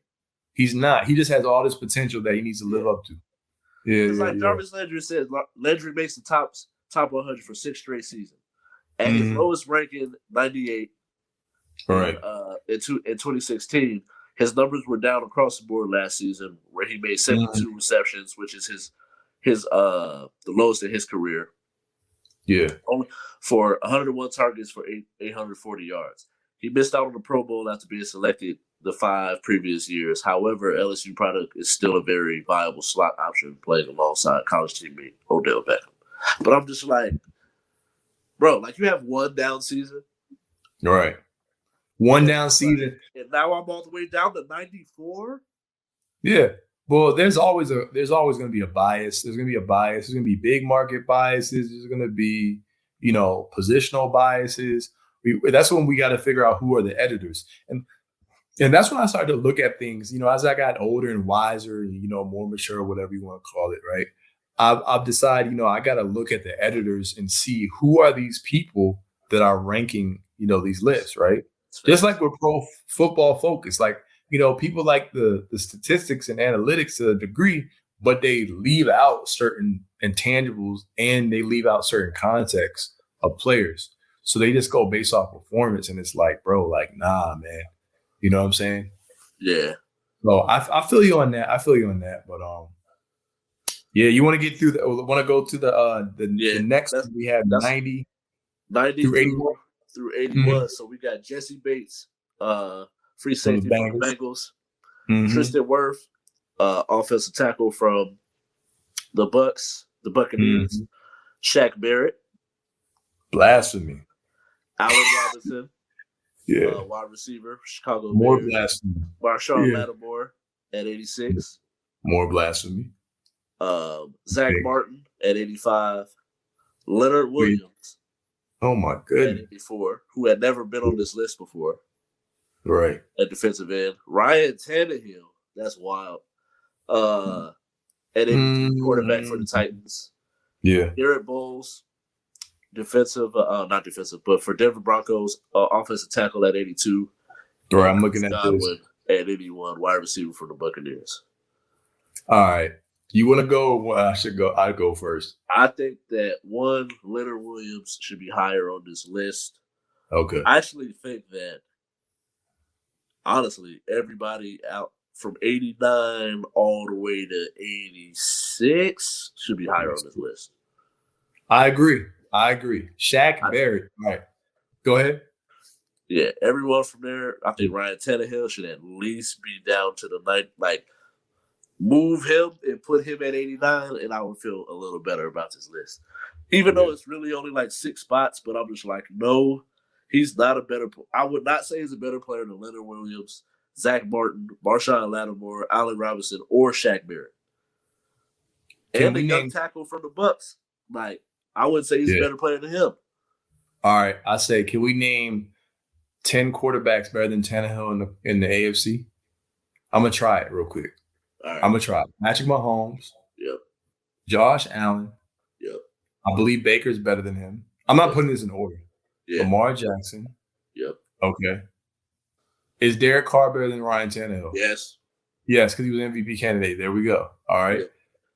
[SPEAKER 2] He's not. He just has all this potential that he needs to live up to. Yeah,
[SPEAKER 1] like Jarvis Landry said, Landry makes the top 100 for 6 straight seasons, At his lowest ranking, 98.
[SPEAKER 2] All right.
[SPEAKER 1] In 2016, his numbers were down across the board last season, where he made 72 receptions, which is the lowest in his career.
[SPEAKER 2] Yeah.
[SPEAKER 1] Only for 101 targets for 840 yards. He missed out on the Pro Bowl after being selected the 5 previous years. However, LSU product is still a very viable slot option playing alongside college teammate Odell Beckham. But I'm just like, bro, like you have one down season.
[SPEAKER 2] All right. One down season.
[SPEAKER 1] And now I'm all the way down to 94?
[SPEAKER 2] Yeah. Well, there's always going to be a bias. There's going to be a bias. There's going to be big market biases. There's going to be, positional biases. That's when we got to figure out who are the editors. And that's when I started to look at things, as I got older and wiser, more mature, whatever you want to call it, right? I've decided, I got to look at the editors and see who are these people that are ranking, these lists, right? Just like with Pro Football Focus, like, people like the statistics and analytics to a degree, but they leave out certain intangibles and they leave out certain contexts of players. So they just go based off performance. And it's like, bro, like, nah, man. You know what I'm saying?
[SPEAKER 1] Yeah.
[SPEAKER 2] So I feel you on that. But yeah, you want to get through want to go to the next one. We have 90 through 81.
[SPEAKER 1] Through 81. So we got Jesse Bates, free safety from the Bengals. Tristan Wirth, offensive tackle from the Buccaneers. Shaq Barrett.
[SPEAKER 2] Blasphemy.
[SPEAKER 1] Allen Robinson.
[SPEAKER 2] Yeah.
[SPEAKER 1] Wide receiver, Chicago
[SPEAKER 2] More
[SPEAKER 1] Bears.
[SPEAKER 2] blasphemy.
[SPEAKER 1] Marshawn Lattimore at 86.
[SPEAKER 2] More blasphemy.
[SPEAKER 1] Zach Martin at 85. Leonard Williams.
[SPEAKER 2] Oh my goodness.
[SPEAKER 1] At 84, who had never been on this list before.
[SPEAKER 2] Right.
[SPEAKER 1] At defensive end. Ryan Tannehill. That's wild. At 82, quarterback for the Titans.
[SPEAKER 2] Yeah.
[SPEAKER 1] Garrett Bowles, not defensive, but for Denver Broncos, offensive tackle at 82.
[SPEAKER 2] Right, I'm looking at
[SPEAKER 1] Godwin this. At 81, wide receiver for the Buccaneers.
[SPEAKER 2] All right. You want to go? Well, I should go. I'll go first.
[SPEAKER 1] I think that Leonard Williams should be higher on this list.
[SPEAKER 2] Okay.
[SPEAKER 1] I actually think that, honestly, everybody out from 89 all the way to 86 should be higher on this list. I agree.
[SPEAKER 2] Shaq Barrett. All right. Go ahead.
[SPEAKER 1] Yeah, everyone from there. I think Ryan Tannehill should at least be down to the 9th. Like, move him and put him at 89, and I would feel a little better about this list. Even though it's really only like 6 spots, but I'm just like, no, he's not a better – I would not say he's a better player than Leonard Williams, Zach Martin, Marshawn Lattimore, Allen Robinson, or Shaq Barrett. And the young tackle from the Bucs. Like, I wouldn't say he's a better player than him.
[SPEAKER 2] All right. I say, can we name 10 quarterbacks better than Tannehill in the AFC? I'm going to try it real quick.
[SPEAKER 1] All right.
[SPEAKER 2] I'm going to try it. Patrick Mahomes.
[SPEAKER 1] Yep.
[SPEAKER 2] Josh Allen.
[SPEAKER 1] Yep.
[SPEAKER 2] I believe Baker's better than him. I'm not putting this in order.
[SPEAKER 1] Yeah.
[SPEAKER 2] Lamar Jackson.
[SPEAKER 1] Yep.
[SPEAKER 2] Okay. Is Derek Carr better than Ryan Tannehill?
[SPEAKER 1] Yes.
[SPEAKER 2] Yes, because he was an MVP candidate. There we go. All right.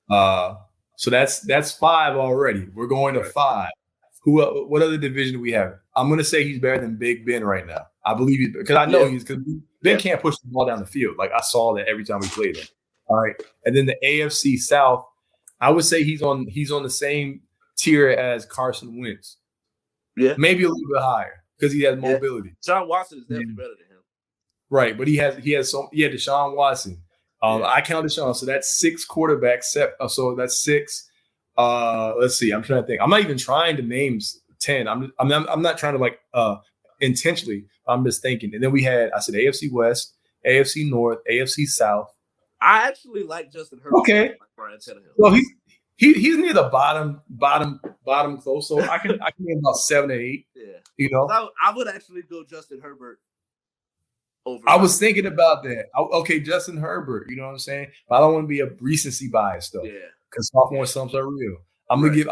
[SPEAKER 2] Yeah. So that's 5 already. We're going to 5. What other division do we have? I'm going to say he's better than Big Ben right now. I believe he's because I know he's because Ben can't push the ball down the field. Like I saw that every time we played him. All right. And then the AFC South, I would say he's on the same tier as Carson Wentz.
[SPEAKER 1] Yeah.
[SPEAKER 2] Maybe a little bit higher because he has mobility.
[SPEAKER 1] John Watson is definitely better than him.
[SPEAKER 2] Right, but he has Deshaun Watson. I count Deshaun, so that's 6 quarterbacks. So that's 6. Let's see. I'm trying to think. I'm not even trying to name 10. I'm not trying to intentionally. I'm just thinking. And then I said AFC West, AFC North, AFC South.
[SPEAKER 1] I actually like Justin Herbert.
[SPEAKER 2] Okay.
[SPEAKER 1] Like Ryan Tannehill.
[SPEAKER 2] Well, he's near the bottom close. So I can name about 7 or 8.
[SPEAKER 1] Yeah. I would actually go Justin Herbert.
[SPEAKER 2] I was thinking about that. Okay, Justin Herbert, you know what I'm saying? But I don't want to be a recency bias though.
[SPEAKER 1] Yeah.
[SPEAKER 2] Because sophomore slumps are real. I'm gonna give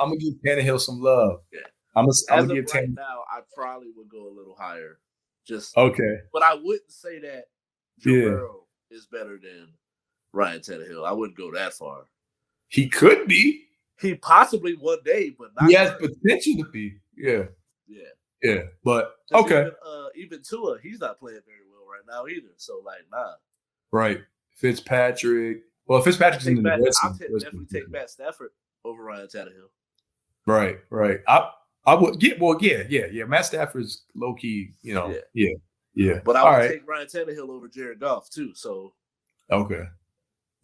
[SPEAKER 2] Tannehill some love.
[SPEAKER 1] Yeah.
[SPEAKER 2] I'm gonna give
[SPEAKER 1] right now, I probably would go a little higher. Just
[SPEAKER 2] okay.
[SPEAKER 1] But I wouldn't say that Joe Burrow is better than Ryan Tannehill. I wouldn't go that far.
[SPEAKER 2] He could be.
[SPEAKER 1] He possibly one day, but not.
[SPEAKER 2] He has potential to be. Yeah.
[SPEAKER 1] Yeah.
[SPEAKER 2] Yeah, but okay.
[SPEAKER 1] Even Tua, he's not playing very well right now either. So like, nah.
[SPEAKER 2] Right. Fitzpatrick. Well, Fitzpatrick's in the
[SPEAKER 1] I'll definitely take Matt Stafford over Ryan Tannehill.
[SPEAKER 2] Right. I would get. Well, yeah. Matt Stafford's low key. Yeah.
[SPEAKER 1] But I would take Ryan Tannehill over Jared Goff too. So.
[SPEAKER 2] Okay.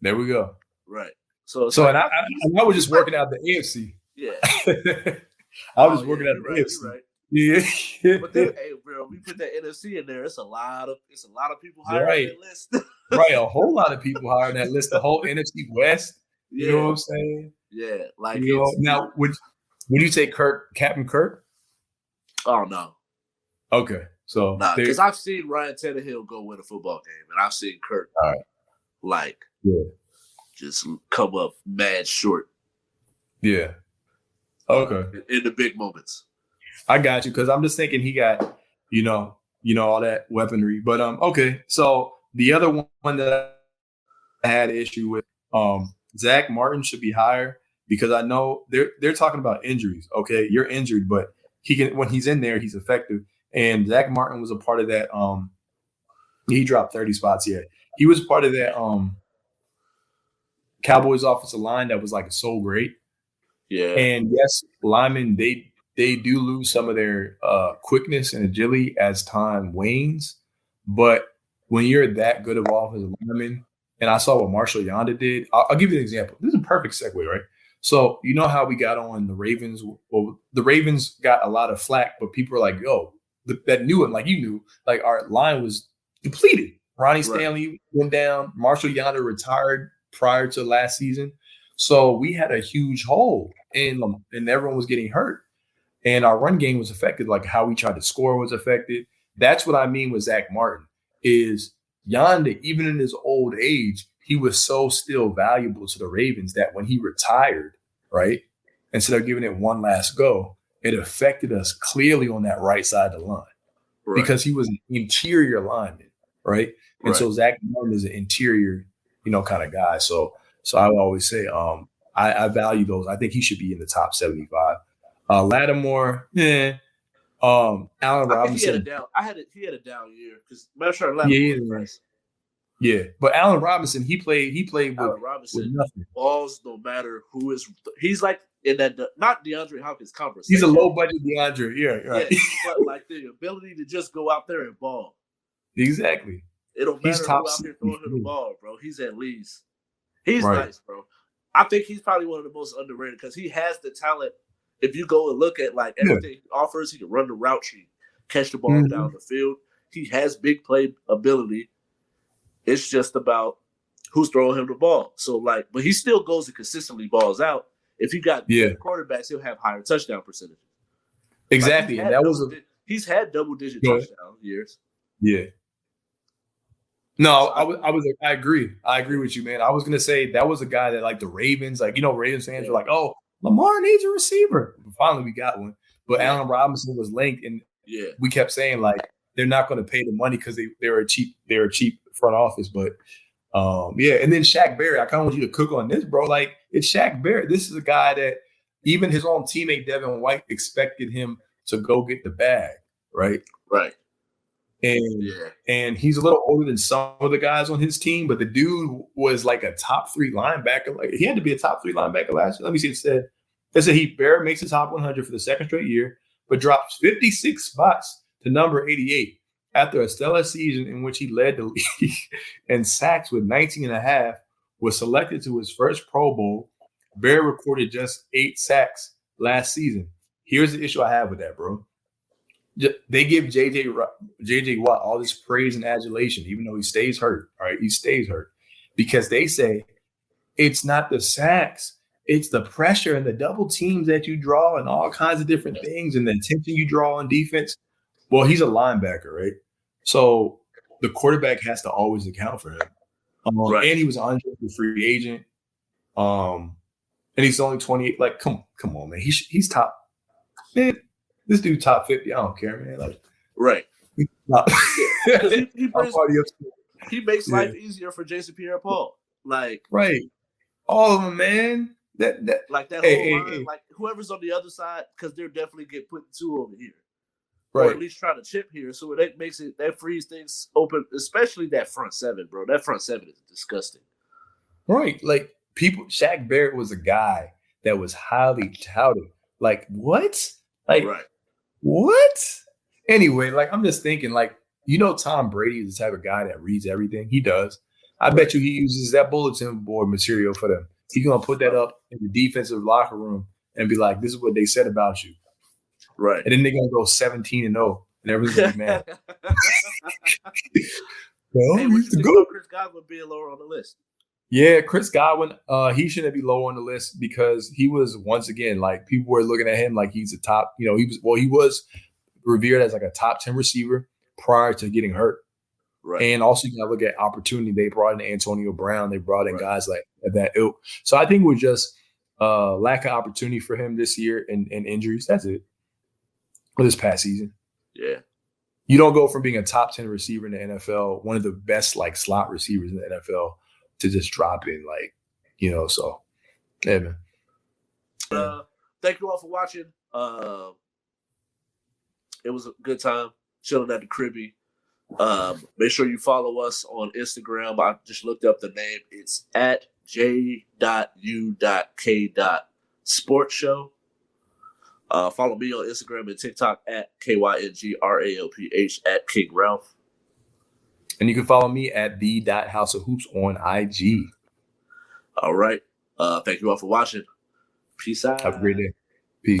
[SPEAKER 2] There we go.
[SPEAKER 1] Right.
[SPEAKER 2] So like, I was just working out the AFC.
[SPEAKER 1] Yeah.
[SPEAKER 2] I was working out the AFC.
[SPEAKER 1] Right.
[SPEAKER 2] Yeah.
[SPEAKER 1] But then, hey, bro, we put that NFC in there. It's a lot of people higher on that list.
[SPEAKER 2] Right, a whole lot of people higher on that list. The whole NFC West. You know what I'm saying?
[SPEAKER 1] Yeah, like
[SPEAKER 2] now would you take Captain Kirk?
[SPEAKER 1] Oh no.
[SPEAKER 2] Okay, so
[SPEAKER 1] because I've seen Ryan Tannehill go win a football game, and I've seen Kirk just come up mad short.
[SPEAKER 2] Yeah. Okay.
[SPEAKER 1] In the big moments.
[SPEAKER 2] I got you, because I'm just thinking he got, all that weaponry. But okay. So the other one that I had an issue with, Zach Martin should be higher, because I know they're talking about injuries. Okay, you're injured, but when he's in there, he's effective. And Zach Martin was a part of that. He dropped 30 spots. Yeah, he was part of that Cowboys offensive line that was like so great.
[SPEAKER 1] Yeah.
[SPEAKER 2] And yes, linemen, they do lose some of their quickness and agility as time wanes. But when you're that good of offensive lineman, and I saw what Marshall Yanda did, I'll give you an example. This is a perfect segue, right? So you know how we got on the Ravens? Well, the Ravens got a lot of flack, but people are like, yo, that knew it, like you knew, like our line was depleted. Ronnie Stanley went down. Marshall Yanda retired prior to last season. So we had a huge hole, and everyone was getting hurt. And our run game was affected, like how we tried to score was affected. That's what I mean with Zach Martin, is Yanda, even in his old age, he was so still valuable to the Ravens that when he retired, right, instead of giving it one last go, it affected us clearly on that right side of the line, because he was an interior lineman, right? And so Zach Martin is an interior, kind of guy. So I would always say I value those. I think he should be in the top 75. Lattimore, Allen Robinson.
[SPEAKER 1] He had a down year, because Lattimore was
[SPEAKER 2] Yeah, but Allen Robinson, he played with nothing.
[SPEAKER 1] Balls, no matter who is. He's like in that not DeAndre Hopkins conversation.
[SPEAKER 2] He's a low budget DeAndre, yeah, right.
[SPEAKER 1] Yeah, but like the ability to just go out there and ball.
[SPEAKER 2] Exactly.
[SPEAKER 1] It don't matter who out there throwing him the ball, bro. He's at least. He's nice, bro. I think he's probably one of the most underrated, because he has the talent. If you go and look at like everything he offers, he can run the route, he catch the ball down the field. He has big play ability. It's just about who's throwing him the ball. So like, but he still goes and consistently balls out. If you got quarterbacks, he'll have higher touchdown percentages.
[SPEAKER 2] Exactly,
[SPEAKER 1] like,
[SPEAKER 2] and that was
[SPEAKER 1] he's had double-digit touchdown years.
[SPEAKER 2] Yeah. No, I agree. I agree with you, man. I was gonna say that was a guy that, like, the Ravens, like, Ravens fans were like, "Oh, Lamar needs a receiver." Finally, we got one. But Allen Robinson was linked, and we kept saying like they're not going to pay the money because they're a cheap front office. But and then Shaq Barrett, I kind of want you to cook on this, bro. Like, it's Shaq Barrett. This is a guy that even his own teammate Devin White expected him to go get the bag, right?
[SPEAKER 1] Right.
[SPEAKER 2] And he's a little older than some of the guys on his team, but the dude was like a top 3 linebacker. Like, he had to be a top 3 linebacker last year. Let me see. It said Barrett makes the top 100 for the second straight year, but drops 56 spots to number 88 after a stellar season in which he led the league in sacks with 19.5, was selected to his first Pro Bowl. Barrett recorded just 8 sacks last season. Here's the issue I have with that, bro. They give JJ Watt all this praise and adulation, even though he stays hurt. All right, he stays hurt because they say it's not the sacks, it's the pressure and the double teams that you draw and all kinds of different things and the attention you draw on defense. Well, he's a linebacker, right? So the quarterback has to always account for him. And he was an undrafted free agent. And he's only 28. Like, come on, man. He's top. Man, this dude top 50. I don't care, man. Like,
[SPEAKER 1] right.
[SPEAKER 2] He
[SPEAKER 1] makes life easier for Jason Pierre-Paul. Like,
[SPEAKER 2] right. All of them, man. That
[SPEAKER 1] whole line, like whoever's on the other side, because they're definitely get put 2 over here. or at least try to chip here. So that frees things open, especially that front seven, bro. That front seven is disgusting.
[SPEAKER 2] Right. Like Shaq Barrett was a guy that was highly touted. Like, what? Like, what? Anyway, like, I'm just thinking, like, Tom Brady is the type of guy that reads everything. He does. I bet you he uses that bulletin board material for them. He's going to put that up in the defensive locker room and be like, this is what they said about you.
[SPEAKER 1] Right.
[SPEAKER 2] And then they're going to go 17-0, and everyone's going to be mad.
[SPEAKER 1] Well, hey, what you think about Chris Godwin being lower on the list?
[SPEAKER 2] Yeah, Chris Godwin, he shouldn't be low on the list because he was, once again, like, people were looking at him like he's a top, he was revered as like a top 10 receiver prior to getting hurt. Right. And also you got to look at opportunity. They brought in Antonio Brown. They brought in guys like that ilk. So I think we're just lack of opportunity for him this year and injuries. That's it. For this past season. Yeah. You don't go from being a top 10 receiver in the NFL, one of the best like slot receivers in the NFL, to just drop in, like, so yeah, man.
[SPEAKER 1] Thank you all for watching. It was a good time chilling at the cribby. Make sure you follow us on Instagram. I just looked up the name. It's at j.u.k.sportshow. Follow me on Instagram and TikTok at KYNGRALPH at King Ralph.
[SPEAKER 2] And you can follow me at the.houseofhoops on IG.
[SPEAKER 1] All right. Thank you all for watching. Peace out.
[SPEAKER 2] Have a great day.